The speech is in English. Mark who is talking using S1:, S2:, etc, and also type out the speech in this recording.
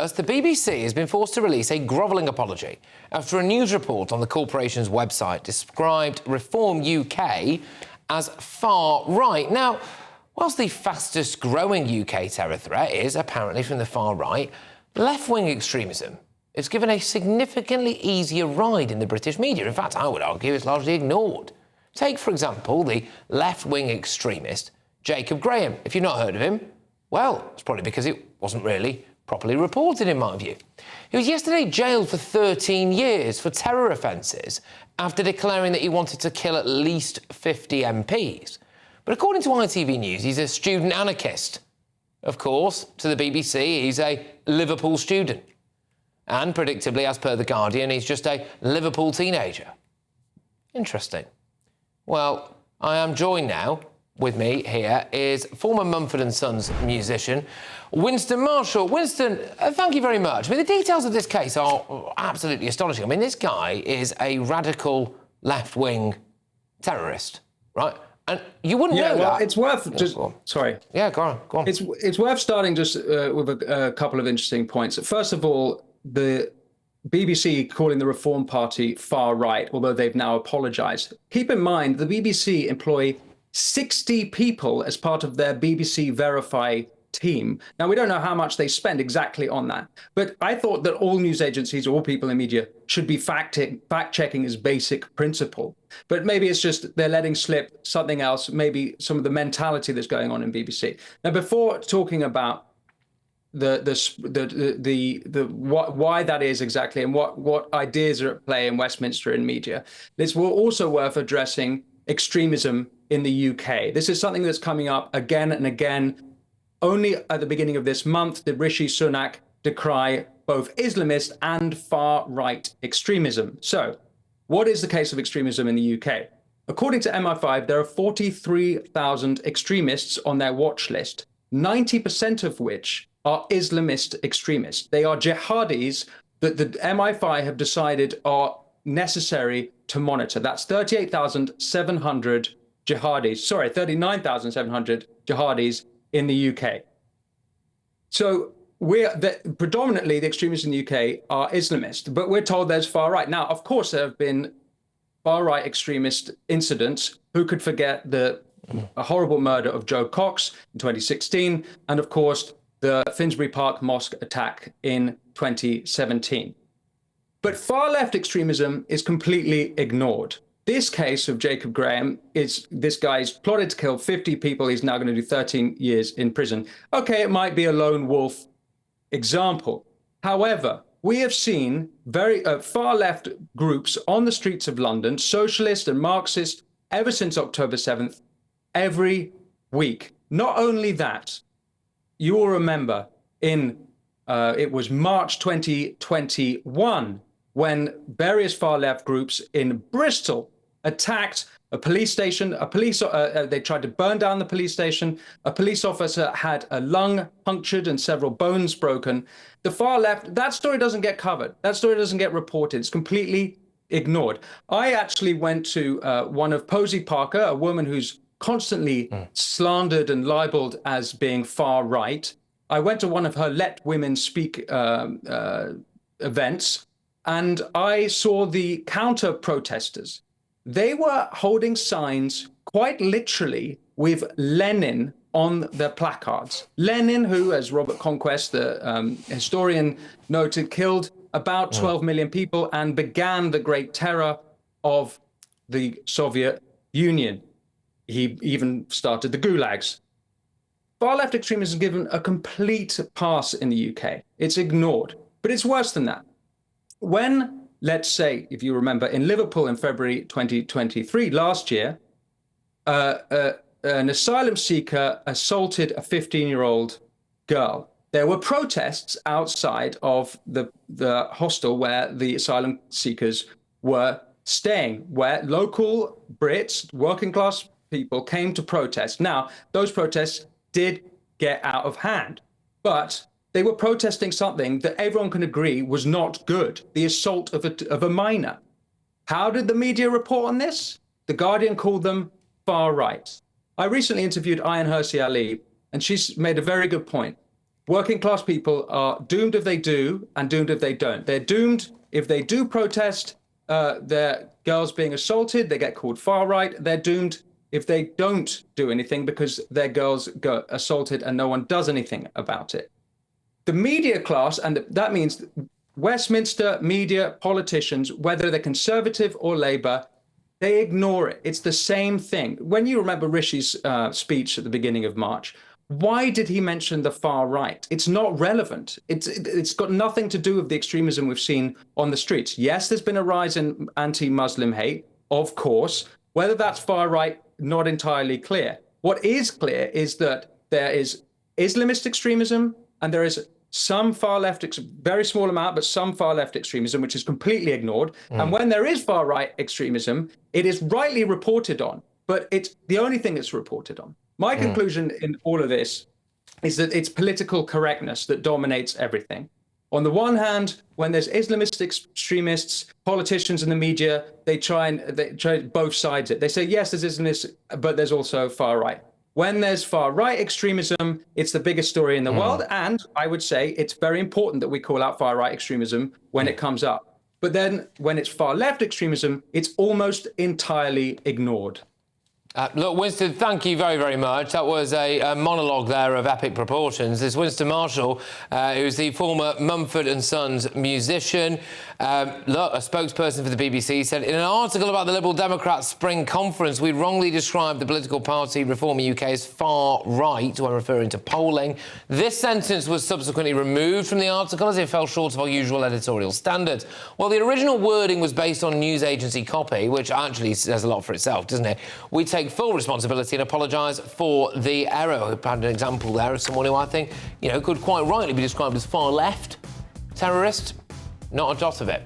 S1: First, the BBC has been forced to release a grovelling apology after a news report on the corporation's website described Reform UK as far right. Now, whilst the fastest growing UK terror threat is apparently from the far right, left-wing extremism is given a significantly easier ride in the British media. In fact, I would argue it's largely ignored. Take, for example, the left-wing extremist Jacob Graham. If you've not heard of him, well, it's probably because it wasn't really properly reported, in my view. He was yesterday jailed for 13 years for terror offences after declaring that he wanted to kill at least 50 MPs. But according to ITV News, he's a student anarchist. Of course, to the BBC, he's a Liverpool student. And predictably, as per The Guardian, he's just a Liverpool teenager. Interesting. Well, I am joined now. With me here is former Mumford & Sons musician Winston Marshall. Winston, thank you very much. I mean, the details of this case are absolutely astonishing. I mean, this guy is a radical left-wing terrorist, right? And you wouldn't know that.
S2: It's worth just... Sorry.
S1: Yeah, go on.
S2: It's worth starting just with a couple of interesting points. First of all, the BBC calling the Reform Party far right, although they've now apologised. Keep in mind, the BBC employ 60 people as part of their BBC Verify team. Now, we don't know how much they spend exactly on that, but I thought that all news agencies, all people in media, should be fact-checking as basic principle. But maybe it's just they're letting slip something else, maybe some of the mentality that's going on in BBC. Now, before talking about why that is exactly and what ideas are at play in Westminster in media, it's also worth addressing extremism in the UK. This is something that's coming up again and again. Only at the beginning of this month did Rishi Sunak decry both Islamist and far-right extremism. So, what is the case of extremism in the UK? According to MI5, there are 43,000 extremists on their watch list, 90% of which are Islamist extremists. They are jihadis that the MI5 have decided are necessary to monitor. That's 38,700 jihadis, 39,700 jihadis in the UK. So predominantly the extremists in the UK are Islamist, but we're told there's far right. Now, of course, there have been far right extremist incidents. Who could forget a horrible murder of Joe Cox in 2016, and of course, the Finsbury Park mosque attack in 2017. But far left extremism is completely ignored. This case of Jacob Graham is this guy's plotted to kill 50 people. He's now going to do 13 years in prison. Okay, it might be a lone wolf example. However, we have seen very far left groups on the streets of London, socialist and Marxist, ever since October 7th, every week. Not only that, you will remember it was March 2021 when various far-left groups in Bristol attacked a police station. They tried to burn down the police station. A police officer had a lung punctured and several bones broken. The far left, that story doesn't get covered. That story doesn't get reported. It's completely ignored. I actually went to one of Posey Parker, a woman who's constantly slandered and libeled as being far right. I went to one of her Let Women Speak events, and I saw the counter protesters. They were holding signs quite literally with Lenin on their placards. Lenin, who, as Robert Conquest, the historian, noted, killed about 12 million people and began the Great Terror of the Soviet Union. He even started the gulags. Far-left extremism is given a complete pass in the UK. It's ignored. But it's worse than that. When, let's say, if you remember, in Liverpool in February 2023, last year, an asylum seeker assaulted a 15-year-old girl. There were protests outside of the hostel where the asylum seekers were staying, where local Brits, working-class people, came to protest. Now, those protests did get out of hand, but they were protesting something that everyone can agree was not good, the assault of a minor. How did the media report on this? The Guardian called them far right. I recently interviewed Ayaan Hirsi Ali, and she's made a very good point. working class people are doomed if they do and doomed if they don't. They're doomed if they do protest their girls being assaulted, they get called far right. They're doomed if they don't do anything because their girls got assaulted and no one does anything about it. The media class, and that means Westminster media politicians, whether they're conservative or Labour, they ignore it. It's the same thing. When you remember Rishi's speech at the beginning of March, why did he mention the far right? It's not relevant. It's got nothing to do with the extremism we've seen on the streets. Yes, there's been a rise in anti-Muslim hate, of course. Whether that's far right, not entirely clear. What is clear is that there is Islamist extremism and there is some far left, very small amount, but some far left extremism, which is completely ignored. And when there is far right extremism, it is rightly reported on, but it's the only thing that's reported on. My conclusion in all of this is that it's political correctness that dominates everything. On the one hand, when there's Islamist extremists, politicians in the media, they try both sides it. They say, yes, there's Islamist, but there's also far right. When there's far right extremism, it's the biggest story in the world. And I would say it's very important that we call out far right extremism when it comes up. But then when it's far left extremism, it's almost entirely ignored.
S1: Look, Winston, thank you very, very much. That was a monologue there of epic proportions. It's Winston Marshall, who's the former Mumford & Sons musician. Look, a spokesperson for the BBC said, in an article about the Liberal Democrats' spring conference, we wrongly described the political party Reform UK as far right when referring to polling. This sentence was subsequently removed from the article as it fell short of our usual editorial standards. Well, the original wording was based on news agency copy, which actually says a lot for itself, doesn't it? We take full responsibility and apologise for the error. We've had an example there of someone who I think, could quite rightly be described as far left terrorist. Not a dot of it.